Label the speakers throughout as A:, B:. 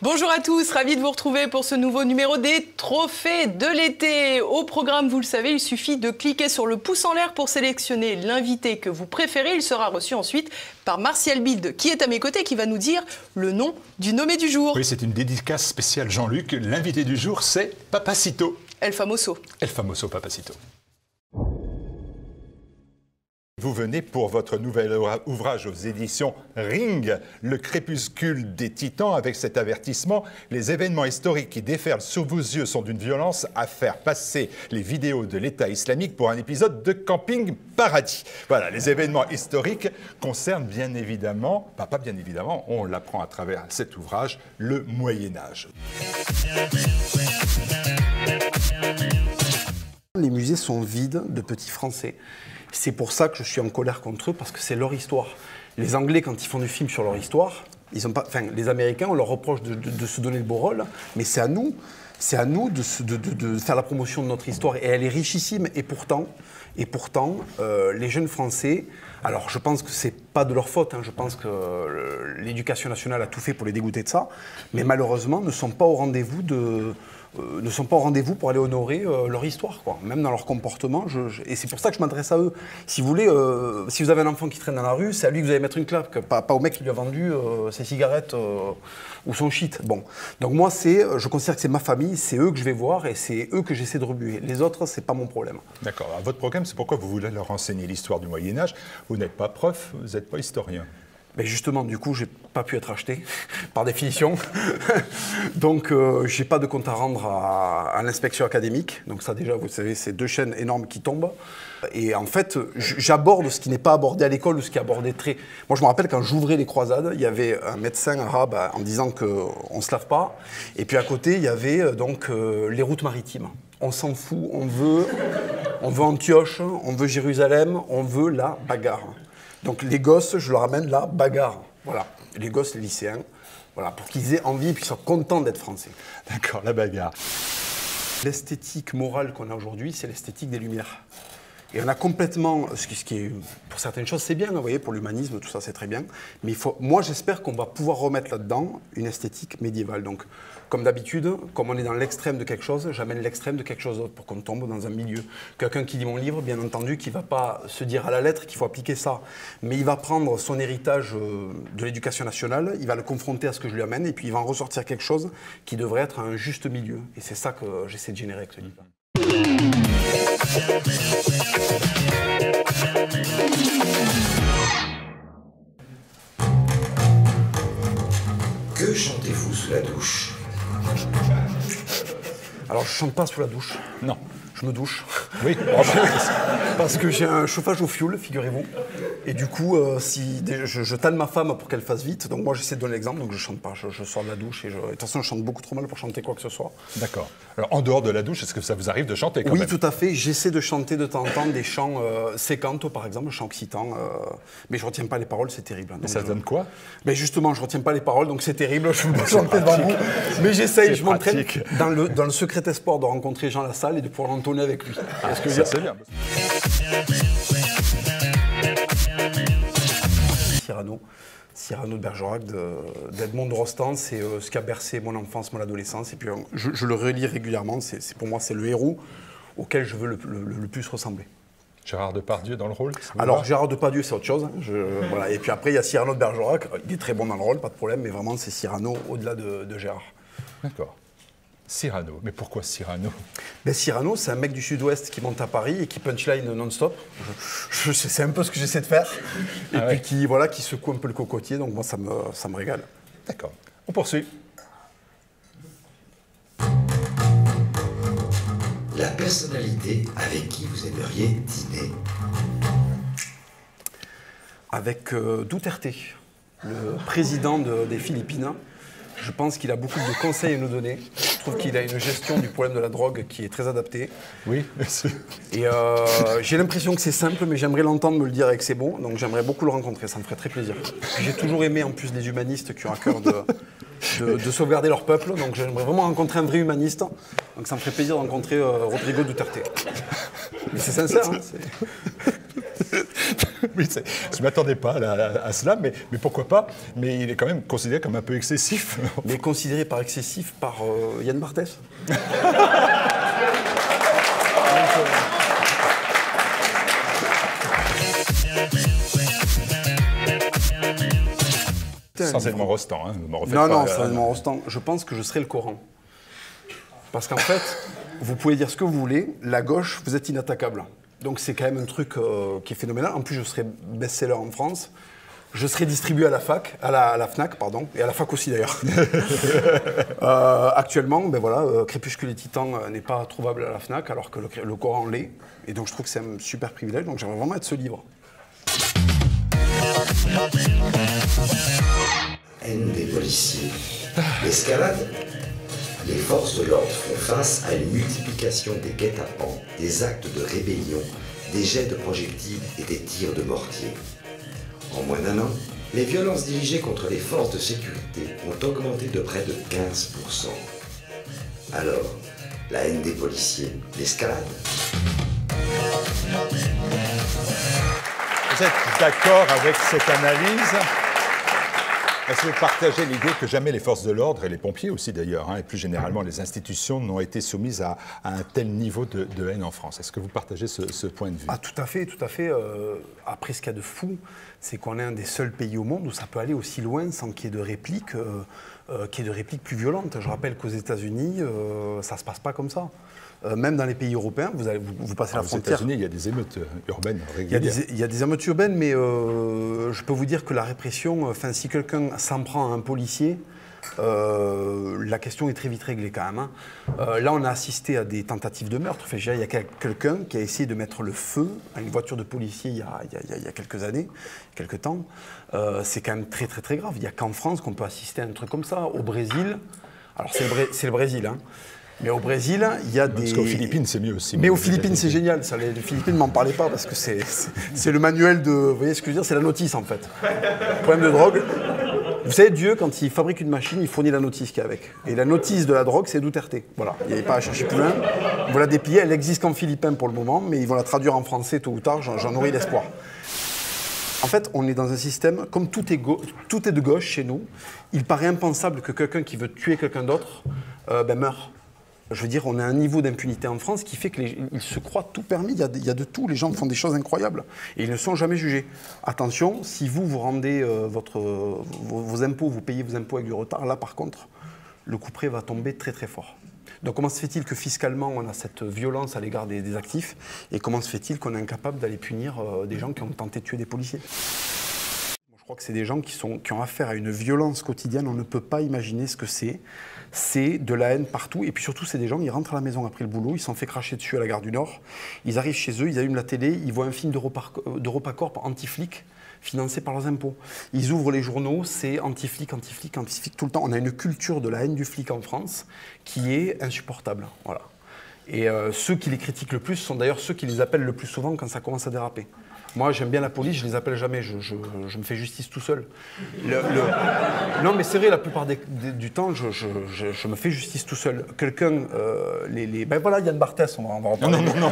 A: Bonjour à tous, ravi de vous retrouver pour ce nouveau numéro des Trophées de l'été. Au programme, vous le savez, il suffit de cliquer sur le pouce en l'air pour sélectionner l'invité que vous préférez. Il sera reçu ensuite par Martial Bild, qui est à mes côtés, qui va nous dire le nom du nommé du jour.
B: Oui, c'est une dédicace spéciale Jean-Luc. L'invité du jour, c'est Papacito.
A: El Famoso.
B: El Famoso Papacito. Vous venez pour votre nouvel ouvrage aux éditions Ring, Le crépuscule des titans, avec cet avertissement. Les événements historiques qui déferlent sous vos yeux sont d'une violence à faire passer les vidéos de l'État islamique pour un épisode de Camping Paradis. Voilà, les événements historiques concernent bien évidemment, pas bien évidemment, on l'apprend à travers cet ouvrage, le Moyen-Âge.
C: Les musées sont vides de petits Français. C'est pour ça que je suis en colère contre eux, parce que c'est leur histoire. Les Anglais, quand ils font du film sur leur histoire, ils ont pas, enfin, les Américains, on leur reproche de se donner le beau rôle, mais c'est à nous de faire la promotion de notre histoire. Et elle est richissime. Et pourtant, les jeunes Français, alors je pense que c'est pas de leur faute, hein, je pense que l'éducation nationale a tout fait pour les dégoûter de ça, mais malheureusement ne sont pas au rendez-vous pour aller honorer leur histoire, quoi. Même dans leur comportement. Et c'est pour ça que je m'adresse à eux. Si vous voulez, si vous avez un enfant qui traîne dans la rue, c'est à lui que vous allez mettre une claque, pas au mec qui lui a vendu ses cigarettes ou son shit. Bon. Donc moi, je considère que c'est ma famille, c'est eux que je vais voir et c'est eux que j'essaie de rebuer. Les autres, c'est pas mon problème.
B: D'accord. Alors, votre programme, c'est pourquoi vous voulez leur enseigner l'histoire du Moyen-Âge. Vous n'êtes pas prof, vous n'êtes pas historien.
C: Mais justement, du coup, j'ai pas pu être acheté, par définition. Donc, j'ai pas de compte à rendre à l'inspection académique. Donc ça, déjà, vous savez, c'est deux chaînes énormes qui tombent. Et en fait, j'aborde ce qui n'est pas abordé à l'école ou ce qui est abordé très... Moi, je me rappelle, quand j'ouvrais les croisades, il y avait un médecin arabe en disant qu'on ne se lave pas. Et puis à côté, il y avait donc les routes maritimes. On s'en fout, on veut Antioche, on veut Jérusalem, on veut la bagarre. Donc les gosses, je leur amène la bagarre. Voilà, les gosses, les lycéens, voilà, pour qu'ils aient envie et qu'ils soient contents d'être français.
B: D'accord, la bagarre.
C: L'esthétique morale qu'on a aujourd'hui, c'est l'esthétique des Lumières. Et on a complètement, ce qui est, pour certaines choses, c'est bien, vous voyez, pour l'humanisme, tout ça, c'est très bien. Mais moi, j'espère qu'on va pouvoir remettre là-dedans une esthétique médiévale. Donc, comme d'habitude, comme on est dans l'extrême de quelque chose, j'amène l'extrême de quelque chose d'autre pour qu'on tombe dans un milieu. Quelqu'un qui lit mon livre, bien entendu, qui ne va pas se dire à la lettre qu'il faut appliquer ça, mais il va prendre son héritage de l'éducation nationale, il va le confronter à ce que je lui amène, et puis il va en ressortir quelque chose qui devrait être un juste milieu. Et c'est ça que j'essaie de générer avec ce livre.
D: Que chantez-vous sous la douche?
C: Alors, je chante pas sous la douche.
B: Non.
C: Je me douche.
B: Oui.
C: Parce que j'ai un chauffage au fioul, figurez-vous. Et du coup, je tanne ma femme pour qu'elle fasse vite. Donc moi, j'essaie de donner l'exemple, donc je chante pas. Je sors de la douche et de toute façon, je chante beaucoup trop mal pour chanter quoi que ce soit.
B: D'accord. Alors, en dehors de la douche, est-ce que ça vous arrive de chanter quand même?
C: Oui, tout à fait. J'essaie de chanter de temps en temps des chants sécantos, par exemple, chants occitans. Mais je retiens pas les paroles, c'est terrible. Donc,
B: et ça donne quoi?
C: Mais justement, je retiens pas les paroles, donc c'est terrible. Je ne peux pas chanter devant vous. Mais j'essaye, je m'entraîne dans le secret espoir de rencontrer Jean Lassalle et de pouvoir l'entonner avec lui.
B: Est-ce que ça, c'est bien.
C: Cyrano de Bergerac, d'Edmond de Rostand, c'est ce qui a bercé mon enfance, mon adolescence. Et puis je le relis régulièrement. Pour moi, c'est le héros auquel je veux le plus ressembler.
B: Gérard Depardieu dans le rôle?
C: Alors, Gérard Depardieu, c'est autre chose. Voilà. Et puis après, il y a Cyrano de Bergerac. Il est très bon dans le rôle, pas de problème, mais vraiment, c'est Cyrano au-delà de Gérard.
B: D'accord. Cyrano. Mais pourquoi Cyrano?
C: Ben Cyrano, c'est un mec du Sud-Ouest qui monte à Paris et qui punchline non-stop. C'est un peu ce que j'essaie de faire. Et puis qui secoue un peu le cocotier. Donc moi, ça me régale.
B: D'accord. On poursuit.
D: La personnalité avec qui vous aimeriez dîner?
C: Avec Duterte, le président des Philippines. Je pense qu'il a beaucoup de conseils à nous donner. Je trouve qu'il a une gestion du problème de la drogue qui est très adaptée.
B: Oui, merci.
C: Et j'ai l'impression que c'est simple, mais j'aimerais l'entendre me le dire et que c'est bon. Donc j'aimerais beaucoup le rencontrer, ça me ferait très plaisir. J'ai toujours aimé en plus les humanistes qui ont à cœur de sauvegarder leur peuple. Donc j'aimerais vraiment rencontrer un vrai humaniste. Donc ça me ferait plaisir de rencontrer Rodrigo Duterte. Mais c'est sincère, hein,
B: Oui, je ne m'attendais pas à cela, mais pourquoi pas. Mais il est quand même considéré comme un peu excessif.
C: Mais considéré par excessif par Yann Barthès.
B: Sans Edmond Rostand. Hein,
C: non, sans Edmond Rostand. Je pense que je serai le Coran. Parce qu'en fait, vous pouvez dire ce que vous voulez, la gauche, vous êtes inattaquable. Donc c'est quand même un truc qui est phénoménal. En plus, je serai best-seller en France. Je serai distribué à la fac, à la Fnac, pardon, et à la fac aussi d'ailleurs. Actuellement, ben voilà, Crépuscule et Titans n'est pas trouvable à la Fnac, alors que le Coran l'est. Et donc je trouve que c'est un super privilège. Donc j'aimerais vraiment être ce livre.
D: Haine des policiers. L'escalade. Les forces de l'ordre font face à une multiplication des guet-apens, des actes de rébellion, des jets de projectiles et des tirs de mortier. En moins d'un an, les violences dirigées contre les forces de sécurité ont augmenté de près de 15%. Alors, la haine des policiers, l'escalade.
B: Vous êtes d'accord avec cette analyse ? Est-ce que vous partagez l'idée que jamais les forces de l'ordre, et les pompiers aussi d'ailleurs, et plus généralement les institutions, n'ont été soumises à un tel niveau de haine en France? Est-ce que vous partagez ce point de vue?
C: Ah, tout à fait, tout à fait. Après, ce qu'il y a de fou, c'est qu'on est un des seuls pays au monde où ça peut aller aussi loin sans qu'il y ait de répliques, plus violentes. Je rappelle qu'aux États-Unis, ça ne se passe pas comme ça. Même dans les pays européens, vous passez la frontière.
B: Aux États-Unis, il y a des émeutes urbaines régulières.
C: Il y a des émeutes urbaines, mais je peux vous dire que la répression, si quelqu'un s'en prend à un policier, la question est très vite réglée quand même. Hein. Là, on a assisté à des tentatives de meurtre. Enfin, il y a quelqu'un qui a essayé de mettre le feu à une voiture de policier il y a quelques années, quelques temps. C'est quand même très, très, très grave. Il n'y a qu'en France qu'on peut assister à un truc comme ça. Au Brésil, alors c'est le Brésil, hein. Mais au Brésil, il y a des...
B: Parce qu'aux Philippines, c'est mieux aussi.
C: Mais aux Philippines, c'est génial. Ça, les Philippines, ne m'en parlez pas parce que c'est le manuel de... Vous voyez ce que je veux dire? C'est la notice, en fait. Problème de drogue. Vous savez, Dieu, quand il fabrique une machine, il fournit la notice qu'il y a avec. Et la notice de la drogue, c'est Duterte. Voilà. Il n'y avait pas à chercher plus loin. Vous la dépliez. Elle existe qu'en philippin pour le moment, mais ils vont la traduire en français tôt ou tard. J'en nourris l'espoir. En fait, on est dans un système, comme tout est de gauche chez nous, il paraît impensable que quelqu'un qui veut tuer quelqu'un d'autre meure. Je veux dire, on a un niveau d'impunité en France qui fait qu'ils se croient tout permis. Il y a de tout. Les gens font des choses incroyables. Et ils ne sont jamais jugés. Attention, si vous rendez vos impôts, vous payez vos impôts avec du retard, là, par contre, le couperet va tomber très, très fort. Donc, comment se fait-il que fiscalement, on a cette violence à l'égard des actifs? Et comment se fait-il qu'on est incapable d'aller punir des gens qui ont tenté de tuer des policiers? Je crois que c'est des gens qui ont affaire à une violence quotidienne. On ne peut pas imaginer ce que c'est. C'est de la haine partout. Et puis surtout, c'est des gens, ils rentrent à la maison après le boulot, ils s'en fait cracher dessus à la gare du Nord. Ils arrivent chez eux, ils allument la télé, ils voient un film d'EuropaCorp anti-flic, financé par leurs impôts. Ils ouvrent les journaux, c'est anti-flic, anti-flic, anti-flic tout le temps. On a une culture de la haine du flic en France qui est insupportable. Voilà. Et ceux qui les critiquent le plus sont d'ailleurs ceux qui les appellent le plus souvent quand ça commence à déraper. Moi, j'aime bien la police, je les appelle jamais, je me fais justice tout seul. Non, mais c'est vrai, la plupart du temps, je me fais justice tout seul. Quelqu'un, ben voilà, Yann Barthès, on va en parler. Non.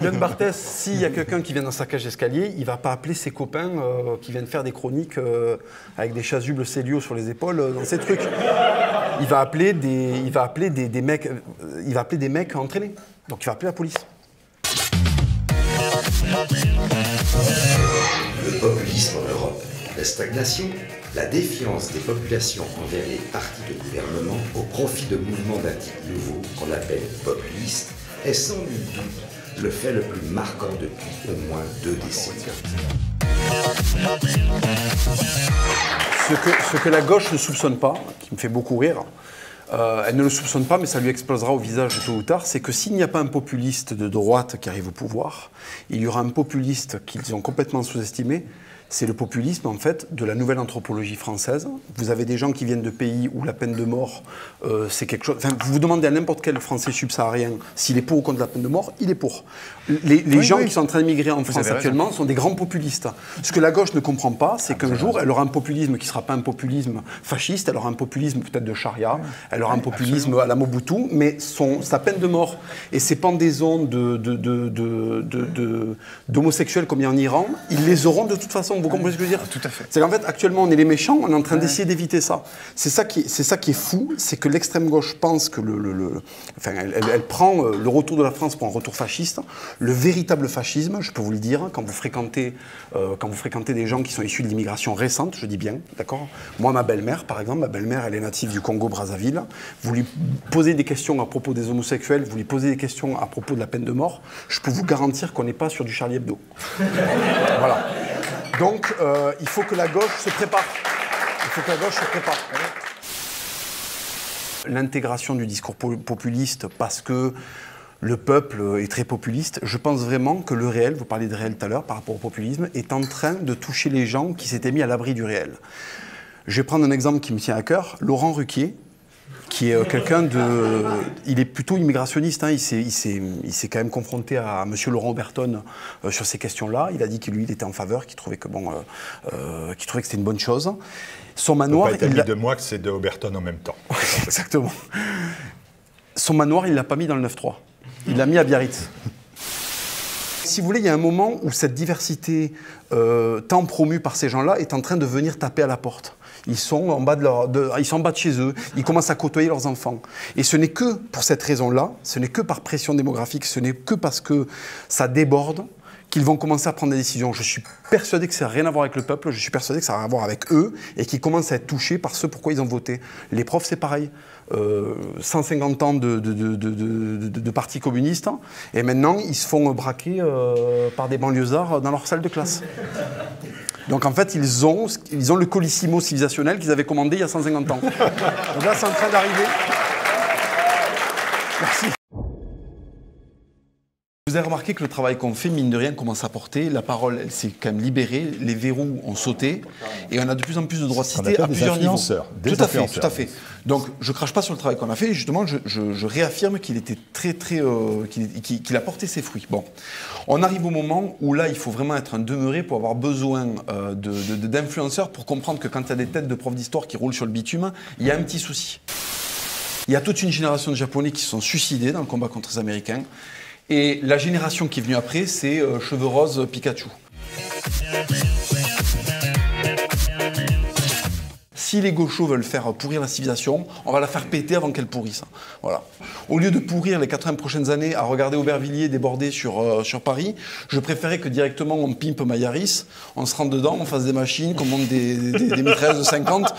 C: Yann Barthès, s'il y a quelqu'un qui vient dans sa cage d'escalier, il ne va pas appeler ses copains qui viennent faire des chroniques avec des chasubles Célio sur les épaules dans ces trucs. Il va appeler des mecs, il va appeler des mecs entraînés. Donc il va appeler la police.
D: Le populisme en Europe, la stagnation, la défiance des populations envers les partis de gouvernement au profit de mouvements d'un type nouveau qu'on appelle populistes est sans nul doute le fait le plus marquant depuis au moins 2 décennies.
C: Ce que la gauche ne soupçonne pas, qui me fait beaucoup rire, elle ne le soupçonne pas, mais ça lui explosera au visage tôt ou tard, c'est que s'il n'y a pas un populiste de droite qui arrive au pouvoir, il y aura un populiste qu'ils ont complètement sous-estimé, C'est le populisme, en fait, de la nouvelle anthropologie française. Vous avez des gens qui viennent de pays où la peine de mort, c'est quelque chose... Enfin, vous demandez à n'importe quel Français subsaharien s'il est pour ou contre la peine de mort, il est pour. Les gens qui sont en train d'immigrer en France actuellement sont des grands populistes. Ce que la gauche ne comprend pas, c'est qu'un jour, elle aura un populisme qui ne sera pas un populisme fasciste, elle aura un populisme peut-être de charia, elle aura un populisme à la Mobutu, mais sa peine de mort et ses pendaisons d'homosexuels comme il y a en Iran, ils les auront de toute façon. Vous comprenez ce que je veux dire?
B: Tout à fait.
C: C'est qu'en fait, actuellement, on est les méchants, on est en train d'essayer d'éviter ça. C'est ça qui est fou, c'est que l'extrême gauche pense que elle prend le retour de la France pour un retour fasciste. Le véritable fascisme, je peux vous le dire, quand vous fréquentez des gens qui sont issus de l'immigration récente, je dis bien, d'accord? Moi, ma belle-mère, par exemple, elle est native du Congo-Brazzaville. Vous lui posez des questions à propos des homosexuels, vous lui posez des questions à propos de la peine de mort, je peux vous garantir qu'on n'est pas sur du Charlie Hebdo. Voilà. Donc, il faut que la gauche se prépare. L'intégration du discours populiste parce que le peuple est très populiste, je pense vraiment que le réel, vous parliez de réel tout à l'heure par rapport au populisme, est en train de toucher les gens qui s'étaient mis à l'abri du réel. Je vais prendre un exemple qui me tient à cœur, Laurent Ruquier, qui est quelqu'un de... Il est plutôt immigrationniste, hein, il s'est quand même confronté à M. Laurent Oberton sur ces questions-là. Il a dit que lui, il était en faveur, qu'il trouvait que c'était une bonne chose. Son manoir...
B: Il n'a pas été de moi que c'est de Oberton en même temps.
C: Exactement. Son manoir, il ne l'a pas mis dans le 9-3. Il l'a mis à Biarritz. Si vous voulez, il y a un moment où cette diversité tant promue par ces gens-là est en train de venir taper à la porte. Ils sont en bas de chez eux, ils commencent à côtoyer leurs enfants. Et ce n'est que pour cette raison-là, ce n'est que par pression démographique, ce n'est que parce que ça déborde qu'ils vont commencer à prendre des décisions. Je suis persuadé que ça n'a rien à voir avec le peuple, je suis persuadé que ça a rien à voir avec eux et qu'ils commencent à être touchés par ce pourquoi ils ont voté. Les profs, c'est pareil. 150 ans de parti communiste et maintenant ils se font braquer par des banlieusards dans leur salle de classe. Donc en fait, ils ont le colissimo civilisationnel qu'ils avaient commandé il y a 150 ans. Donc là, c'est en train d'arriver. Merci. Vous avez remarqué que le travail qu'on fait, mine de rien, commence à porter. La parole, elle s'est quand même libérée. Les verrous ont sauté. Et on a de plus en plus de droits de cité à plusieurs niveaux. Tout à fait. Donc, je ne crache pas sur le travail qu'on a fait. Justement, je réaffirme qu'il était qu'il a porté ses fruits. Bon. On arrive au moment où là, il faut vraiment être un demeuré pour avoir besoin d'influenceurs pour comprendre que quand il y a des têtes de profs d'histoire qui roulent sur le bitume, il y a un petit souci. Il y a toute une génération de Japonais qui se sont suicidés dans le combat contre les Américains. Et la génération qui est venue après, c'est Cheveux Roses Pikachu. Si les gauchos veulent faire pourrir la civilisation, on va la faire péter avant qu'elle pourrisse. Voilà. Au lieu de pourrir les 80 prochaines années à regarder Aubervilliers déborder sur Paris, je préférais que directement on pimpe ma Yaris, on se rentre dedans, on fasse des machines, qu'on monte des mitrailleuses de 50.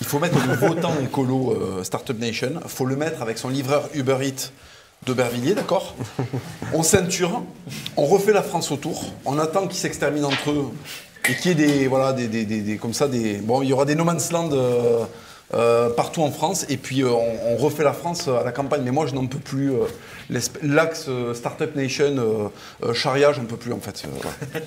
C: Il faut mettre le beau temps écolo Startup Nation, il faut le mettre avec son livreur Uber Eats d'Aubervilliers, d'accord? On ceinture, on refait la France autour, on attend qu'ils s'exterminent entre eux et qu'il y ait comme ça, bon, il y aura des no man's land partout en France et puis on refait la France à la campagne. Mais moi, je n'en peux plus. L'axe Startup Nation, charia, j'en peux plus en fait. Ouais.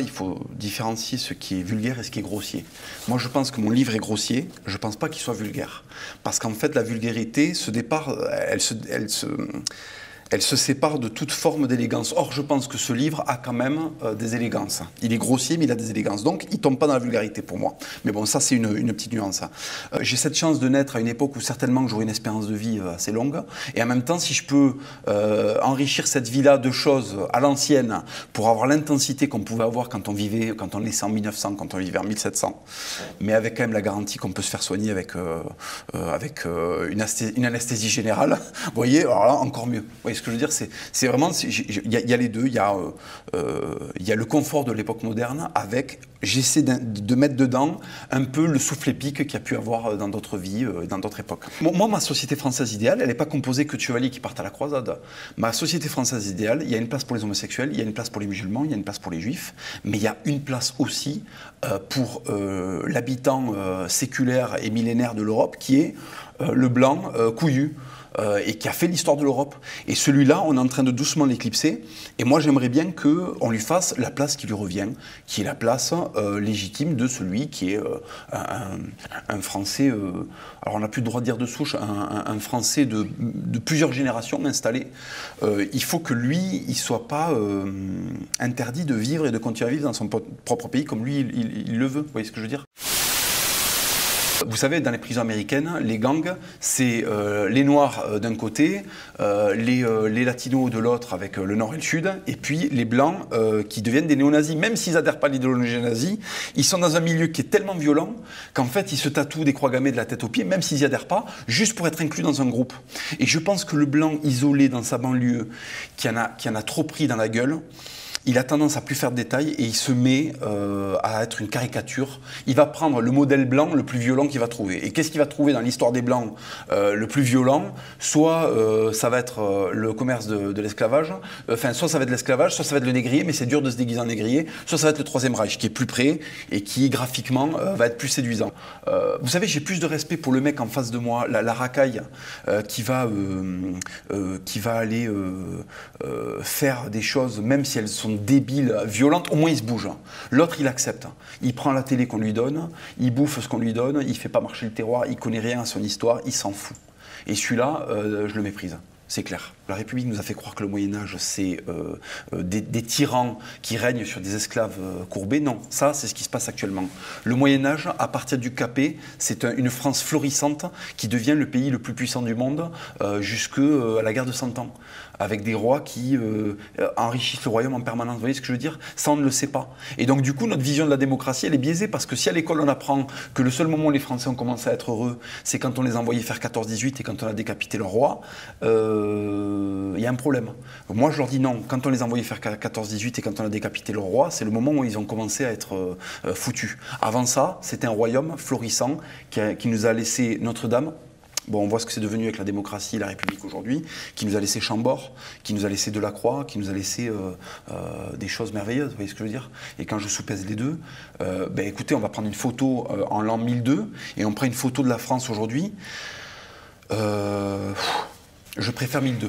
C: Il faut différencier ce qui est vulgaire et ce qui est grossier. Moi, je pense que mon livre est grossier. Je ne pense pas qu'il soit vulgaire. Parce qu'en fait, la vulgarité, elle se sépare de toute forme d'élégance. Or, je pense que ce livre a quand même des élégances. Il est grossier, mais il a des élégances. Donc, il ne tombe pas dans la vulgarité pour moi. Mais bon, ça, c'est une petite nuance. J'ai cette chance de naître à une époque où certainement j'aurai une espérance de vie assez longue. Et en même temps, si je peux enrichir cette vie-là de choses à l'ancienne pour avoir l'intensité qu'on pouvait avoir quand on naissait en 1900, quand on vivait en 1700, mais avec quand même la garantie qu'on peut se faire soigner avec une anesthésie générale, vous voyez, alors là, encore mieux. Vous voyez ce ce que je veux dire? C'est vraiment, il y a les deux. Il y a le confort de l'époque moderne avec, j'essaie de mettre dedans un peu le souffle épique qu'il y a pu avoir dans d'autres vies, dans d'autres époques. Moi, ma société française idéale, elle n'est pas composée que de chevaliers qui partent à la croisade. Ma société française idéale, il y a une place pour les homosexuels, il y a une place pour les musulmans, il y a une place pour les juifs, mais il y a une place aussi pour l'habitant séculaire et millénaire de l'Europe, qui est le blanc couillu. Et qui a fait l'histoire de l'Europe. Et celui-là, on est en train de doucement l'éclipser. Et moi, j'aimerais bien qu'on lui fasse la place qui lui revient, qui est la place légitime de celui qui est un Français, alors on n'a plus le droit de dire de souche, un Français de plusieurs générations installé. Il faut que lui, il ne soit pas interdit de vivre et de continuer à vivre dans son propre pays comme lui, il le veut. Vous voyez ce que je veux dire ? Vous savez, dans les prisons américaines, les gangs, c'est les Noirs d'un côté, les Latinos de l'autre avec le Nord et le Sud, et puis les Blancs qui deviennent des néo-nazis. Même s'ils n'adhèrent pas à l'idéologie nazie, ils sont dans un milieu qui est tellement violent qu'en fait, ils se tatouent des croix gammées de la tête aux pieds, même s'ils n'y adhèrent pas, juste pour être inclus dans un groupe. Et je pense que le Blanc isolé dans sa banlieue, qui en a trop pris dans la gueule, il a tendance à plus faire de détails et il se met à être une caricature. Il va prendre le modèle blanc le plus violent qu'il va trouver. Et qu'est-ce qu'il va trouver dans l'histoire des Blancs le plus violent? Soit ça va être le commerce de l'esclavage, soit ça va être l'esclavage, soit ça va être le négrier, mais c'est dur de se déguiser en négrier, soit ça va être le Troisième Reich, qui est plus près et qui graphiquement va être plus séduisant. Vous savez, j'ai plus de respect pour le mec en face de moi, la racaille, qui va aller faire des choses, même si elles sont débiles, violentes, au moins il se bouge. L'autre, il accepte. Il prend la télé qu'on lui donne, il bouffe ce qu'on lui donne, il ne fait pas marcher le terroir, il ne connaît rien à son histoire, il s'en fout. Et celui-là, je le méprise. C'est clair. La République nous a fait croire que le Moyen-Âge, c'est des tyrans qui règnent sur des esclaves courbés. Non, ça, c'est ce qui se passe actuellement. Le Moyen-Âge, à partir du Capet, c'est une France florissante qui devient le pays le plus puissant du monde jusqu'à la guerre de 100 ans. Avec des rois qui enrichissent le royaume en permanence. Vous voyez ce que je veux dire? Ça, on ne le sait pas. Et donc, du coup, notre vision de la démocratie, elle est biaisée parce que si à l'école, on apprend que le seul moment où les Français ont commencé à être heureux, c'est quand on les envoyait faire 14-18 et quand on a décapité leur roi, il y a un problème. Moi, je leur dis non. Quand on les envoyait faire 14-18 et quand on a décapité leur roi, c'est le moment où ils ont commencé à être foutus. Avant ça, c'était un royaume florissant qui nous a laissé Notre-Dame. Bon, on voit ce que c'est devenu avec la démocratie et la République aujourd'hui, qui nous a laissé Chambord, qui nous a laissé Delacroix, qui nous a laissé des choses merveilleuses, vous voyez ce que je veux dire? Et quand je soupèse les deux, écoutez, on va prendre une photo en l'an 1002, et on prend une photo de la France aujourd'hui. Je préfère 1002.